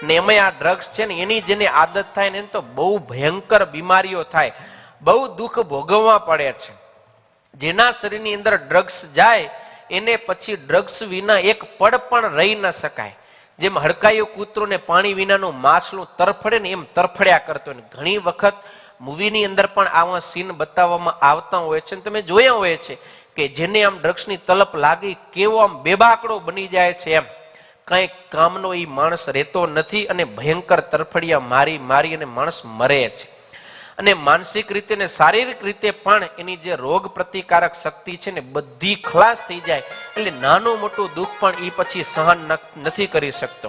ને એમાં આ ડ્રગ્સ છે ને એની જેને આદત થાય ને એને તો બહુ ભયંકર બીમારીઓ થાય, બહુ દુઃખ ભોગવવા પડે છે. જેના શરીરની અંદર ડ્રગ્સ જાય એને પછી ડ્રગ્સ વિના એક પળ પણ રહી ન શકાય. જેમ હડકાયું કૂતરો ને પાણી વિનાનું માછલું તરફડે ને એમ તરફડ્યા કરતો. ઘણી વખત મૂવીની અંદર પણ આવા સીન બતાવવામાં આવતા હોય છે. તમે જોયા હોય છે કે જેને આમ ડ્રગ્સની તલપ લાગી કેવો આમ બેબાકડો બની જાય છે, એમ કઈ કામનો એ માણસ રહેતો નથી અને ભયંકર તરફડિયા મારી મારી અને માણસ મરે છે. અને માનસિક રીતે ને શારીરિક રીતે પણ એની જે રોગ પ્રતિકારક શક્તિ છે ને બધી ખલાસ થઈ જાય. એટલે નાનું મોટું દુઃખ પણ એ પછી સહન નથી કરી શકતો.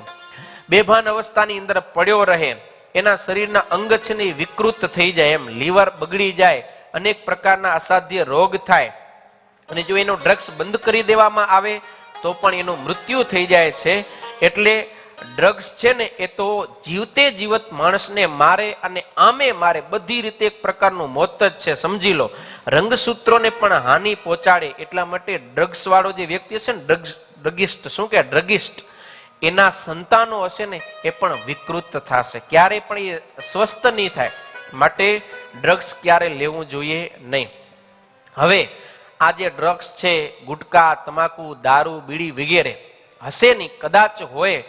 બેભાન અવસ્થાની અંદર પડ્યો રહે, એના શરીરના અંગ છે ને એ વિકૃત થઈ જાય, એમ લીવર બગડી જાય, અનેક પ્રકારના અસાધ્ય રોગ થાય. અને જો એનો ડ્રગ્સ બંધ કરી દેવામાં આવે તો પણ એનું મૃત્યુ થઈ જાય છે. એટલે ડ્રગ્સ છે ને એ તો જીવતે જીવત માણસને મારે અને આમે મારે, બધી રીતે એક પ્રકારનું મોત જ છે. સમજી લો, રંગસૂત્રોને પણ હાનિ પહોંચાડે. એટલા માટે ડ્રગ્સ વાળો જે વ્યક્તિ હશે ને, ડ્રગિસ્ટ, શું કે ડ્રગિસ્ટ, એના સંતાનો હશે ને એ પણ વિકૃત થશે, ક્યારે પણ એ સ્વસ્થ નહીં થાય. માટે ડ્રગ્સ ક્યારે લેવું જોઈએ નહીં. હવે આ જે ડ્રગ્સ છે, ગુટકા, તમાકુ, દારૂ, બીડી વગેરે હશે નહીં, કદાચ હોય.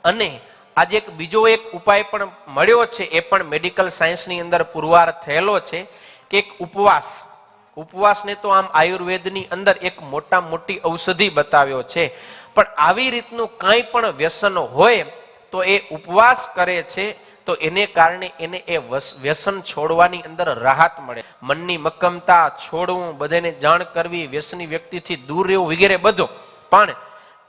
અને આજે એક બીજો એક ઉપાય પણ મળ્યો છે, એ પણ મેડિકલ સાયન્સની અંદર પુરવાર થયેલો છે કે એક ઉપવાસ. ઉપવાસને તો આમ આયુર્વેદની અંદર એક મોટા મોટી ઔષધિ બતાવ્યો છે. પણ આવી રીતનું કાંઈ પણ વ્યસન હોય તો એ ઉપવાસ કરે છે તો એને કારણે એને એ વ્યસન છોડવાની અંદર રાહત મળે. મનની મક્કમતા છોડવું, બધાને જાણ કરવી, વ્યસની વ્યક્તિથી દૂર રહેવું વગેરે બધું. પણ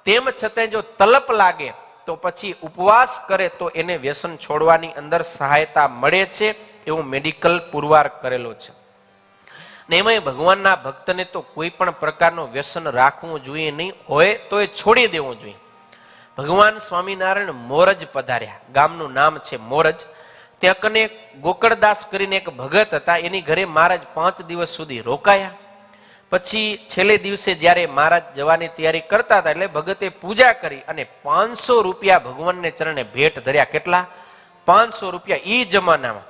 તેમ છતાં જો તલપ લાગે તો પછી ઉપવાસ કરે તો એને વ્યસન છોડવાની અંદર સહાયતા મળે છે, એવું મેડિકલ પુરવાર કરેલો છે. ને એમાં ભગવાનના ભક્તને તો કોઈ પણ પ્રકારનું વ્યસન રાખવું જોઈએ નહીં, હોય તો એ છોડી દેવું જોઈએ. ભગવાન સ્વામિનારાયણ મોરજ પધાર્યા, ગામનું નામ છે મોરજ. ત્યાં કને ગોકળદાસ કરીને એક ભગત હતા, એની ઘરે મહારાજ 5 દિવસ સુધી રોકાયા. પછી છેલ્લે દિવસે જ્યારે મહારાજ જવાની તૈયારી કરતા હતા એટલે ભગતે પૂજા કરી અને 500 રૂપિયા ભગવાનને ચરણે ભેટ ધર્યા. કેટલા? 500 રૂપિયા ઈ જમાનામાં.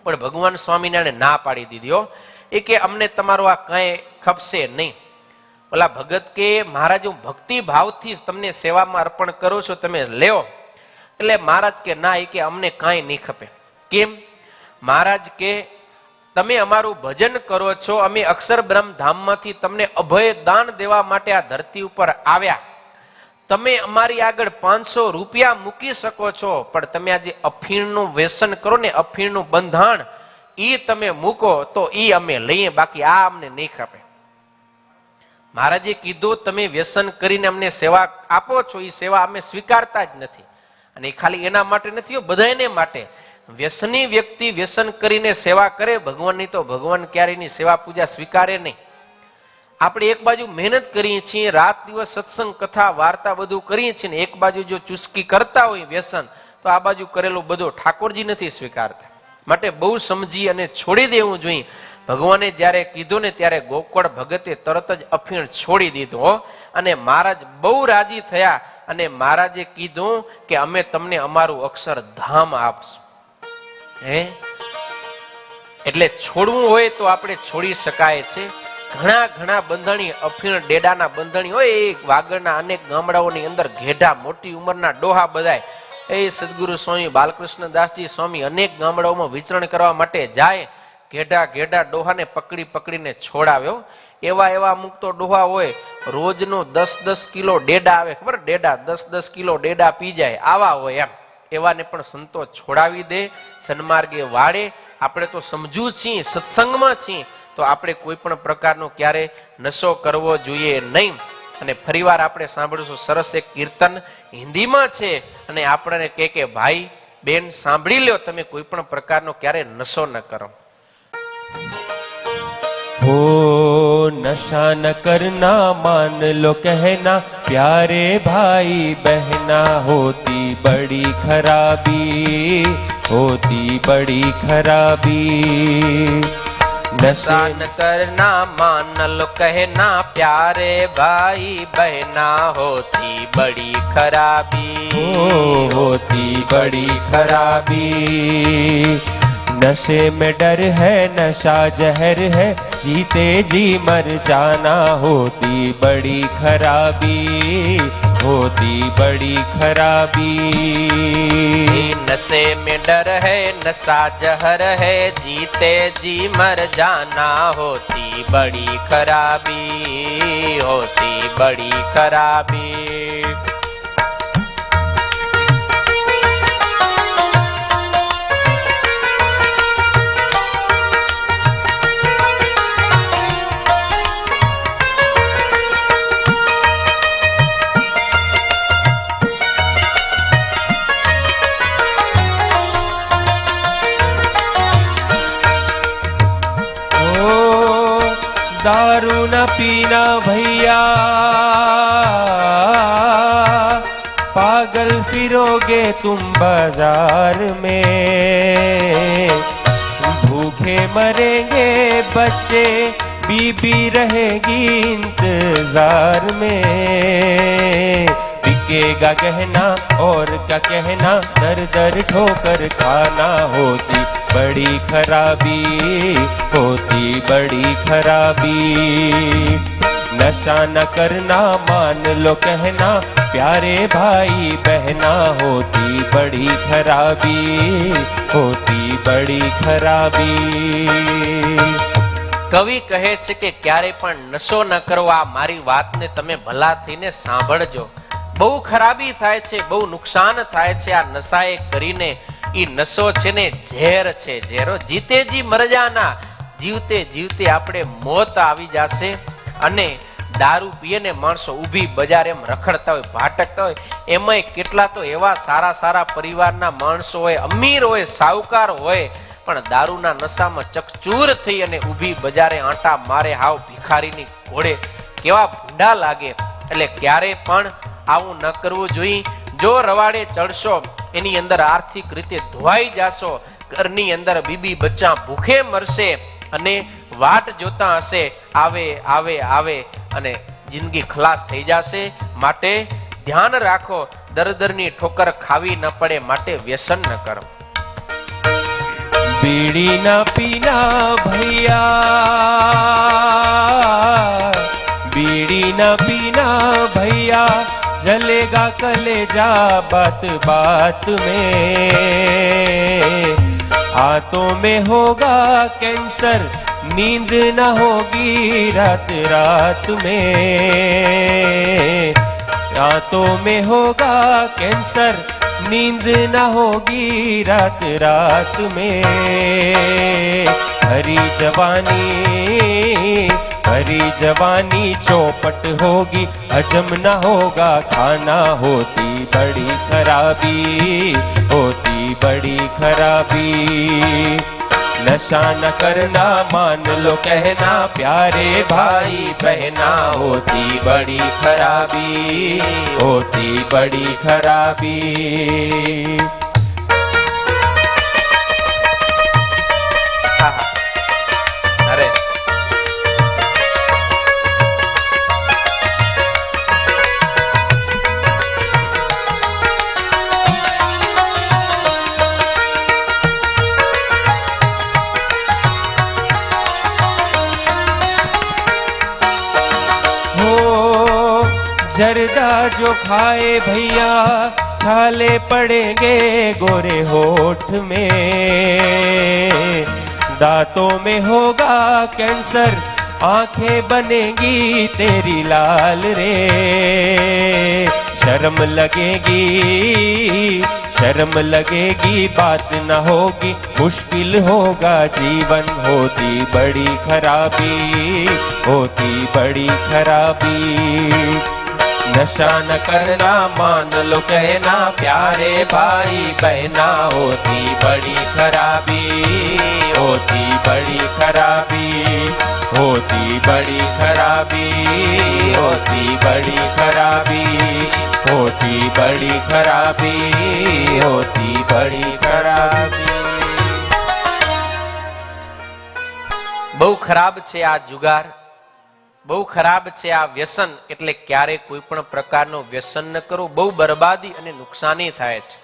પણ ભગવાન સ્વામિનારાયણે ના પાડી દીધી. એ કે અમને તમારો આ કઈ ખપશે નહીં. ઓલા ભગત કે મહારાજ હું ભક્તિ ભાવથી તમને સેવામાં અર્પણ કરું છું, તમે લેવો. એટલે મહારાજ કે ના, એ કે અમને કાંઈ નહીં ખપે. કેમ? મહારાજ કે તમે અમારું ભજન કરો છો, અમે અક્ષરબ્રહ્મ ધામમાંથી તમને અભય દાન દેવા માટે આ ધરતી ઉપર આવ્યા. તમે અમારી આગળ 500 રૂપિયા મૂકી શકો છો, પણ તમે આજે અફીણનું વ્યસન કરો ને, અફીણનું બંધાણ ઈ તમે મૂકો તો ઈ અમે લઈએ, બાકી આ અમને નહીં ખપે. મહારાજે કીધું તમે વ્યસન કરીને અમને સેવા આપો છો, એ સેવા અમે સ્વીકારતા જ નથી. અને એ ખાલી એના માટે નથી, બધાને માટે. વ્યસની વ્યક્તિ વ્યસન કરીને સેવા કરે ભગવાનની, તો ભગવાન ક્યારેયની સેવા પૂજા સ્વીકારે નહીં. આપણે એક બાજુ મહેનત કરીએ છીએ, રાત દિવસ સત્સંગ, કથા, વાર્તા બધું કરીએ છીએ, ને એક બાજુ જો ચુસ્કી કરતા હોય વ્યસન, તો આ બાજુ કરેલું બધું ઠાકોરજી નથી સ્વીકારતા. માટે બહુ સમજી અને છોડી દેવું જોઈએ. ભગવાને જ્યારે કીધું ને ત્યારે ગોકળ ભગતે તરત જ અફીણ છોડી દીધું. અને મહારાજ બહુ રાજી થયા અને મહારાજે કીધું કે અમે તમને અમારું અક્ષરધામ આપશું. એટલે છોડવું હોય તો આપણે છોડી શકાય છે. ઘણા ઘણા બંધણી, અફીણ ડેડાના બંધણી હોય. એ વાગડના અનેક ગામડાઓની અંદર ઘેઢા, મોટી ઉંમરના ડોહા બધાય, એ સદગુરુ સ્વામી બાલકૃષ્ણ દાસજી સ્વામી અનેક ગામડાઓમાં વિચરણ કરવા માટે જાય. ઘેઢા ઘેઢા ડોહાને પકડી પકડીને છોડાવ્યો. એવા એવા અમુક તો ડોહા હોય, રોજનો 10-10 કિલો ડેડા આવે, ખબર? ડેડા 10-10 કિલો ડેડા પી જાય, આવા હોય. એમ એવાને પણ સંતો છોડાવી દે, સન્માર્ગે વાળે. આપણે તો સમજવું છીએ, સત્સંગમાં છીએ, તો આપણે કોઈ પણ પ્રકારનો ક્યારે નશો કરવો જોઈએ નહીં. અને ફરીવાર આપણે સાંભળીશું સરસ એક કીર્તન હિન્દીમાં છે, અને આપણને કે ભાઈ બેન સાંભળી લ્યો, તમે કોઈ પણ પ્રકારનો ક્યારે નશો ન કરો. हो नशा न करना मान लो कहना, प्यारे भाई बहना होती बड़ी खराबी, होती बड़ी खराबी। नशा न करना मान लो कहना प्यारे भाई बहना होती बड़ी खराबी, होती बड़ी खराबी। नशे में डर है नशा जहर है, जीते जी मर जाना होती बड़ी खराबी, होती बड़ी खराबी। नशे में डर है नशा जहर है, जीते जी मर जाना होती बड़ी खराबी, होती बड़ी खराबी। दारू न पीना भैया, पागल फिरोगे तुम बाजार में। भूखे मरेंगे बच्चे, बीबी रहेगी इंतजार में। बिकेगा गहना और क्या कहना, दर दर ठोकर खाना होती बड़ी खराबी, होती बड़ी खराबी। नशा न करना मान लो कहना प्यारे भाई बहना होती बड़ी खराबी, होती बड़ी खराबी। કવિ કહે છે કે ક્યારે પણ નશો ન કરવા, મારી વાતને તમે ભલા થઈને સાંભળજો. બહુ ખરાબી થાય છે, બહુ નુકસાન થાય છે આ નશાએ કરીને. ઈ નશો છે ને ઝેર છે, ઝેરો જીતે જી મર જાના, જીવતે જીવતે આપણે મોત આવી જશે. અને દારૂ પીએ ને માણસો ઊભી બજાર એમ રખડતા હોય, ભાટકતા હોય, એમાંય કેટલા તો એવા સારા સારા પરિવારના માણસો હોય, અમીર હોય, સાહુકાર હોય, પણ દારૂના નશામાં ચકચૂર થઈ અને ઊભી બજારે આંટા મારે, હાવ ભિખારીની ઘોડે, કેવા ભૂંડા લાગે. એટલે ક્યારે પણ આવું ન કરવું જોઈએ. જો રવાડે ચડશો, એની અંદર આર્થિક રીતે ધોવાઈ જાશો, ઘરની અંદર બીબી બચ્ચા ભૂખે મરશે અને વાટ જોતા હશે આવે આવે આવે, અને જિંદગી ખલાસ થઈ જશે. માટે ધ્યાન રાખો, દરદરની ઠોકર ખાવી ન પડે, માટે વ્યસન ન કરો. बीड़ी ना पीना भैया, बीड़ी ना पीना भैया, जलेगा कलेजा बात बात में। आंतों में होगा कैंसर, नींद न होगी रात रात में। आंतों में होगा कैंसर, नींद न होगी रात रात में। हरी जवानी चौपट होगी, हजम न होगा खाना, होती बड़ी खराबी, होती बड़ी खराबी। नशा न करना मान लो कहना प्यारे भाई बहना, होती बड़ी खराबी, होती बड़ी खराबी। अरे जर्दा जो खाए भैया, छाले पड़ेंगे गोरे होठ में। दांतों में होगा कैंसर, आंखें बनेगी तेरी लाल रे। शर्म लगेगी बात न होगी, मुश्किल होगा जीवन, होती बड़ी खराबी, होती बड़ी खराबी। नशा न करना मान लो कहना प्यारे भाई बहना, होती बड़ी खराबी, होती बड़ी खराबी, होती बड़ी खराबी, होती बड़ी खराबी, होती बड़ी खराबी, होती बड़ी खराबी। બહુ ખરાબ છે આ જુગાર, બહુ ખરાબ છે આ વ્યસન. એટલે ક્યારે કોઈ પણ પ્રકારનું વ્યસન ન કરવું, બહુ બરબાદી અને નુકસાની થાય છે.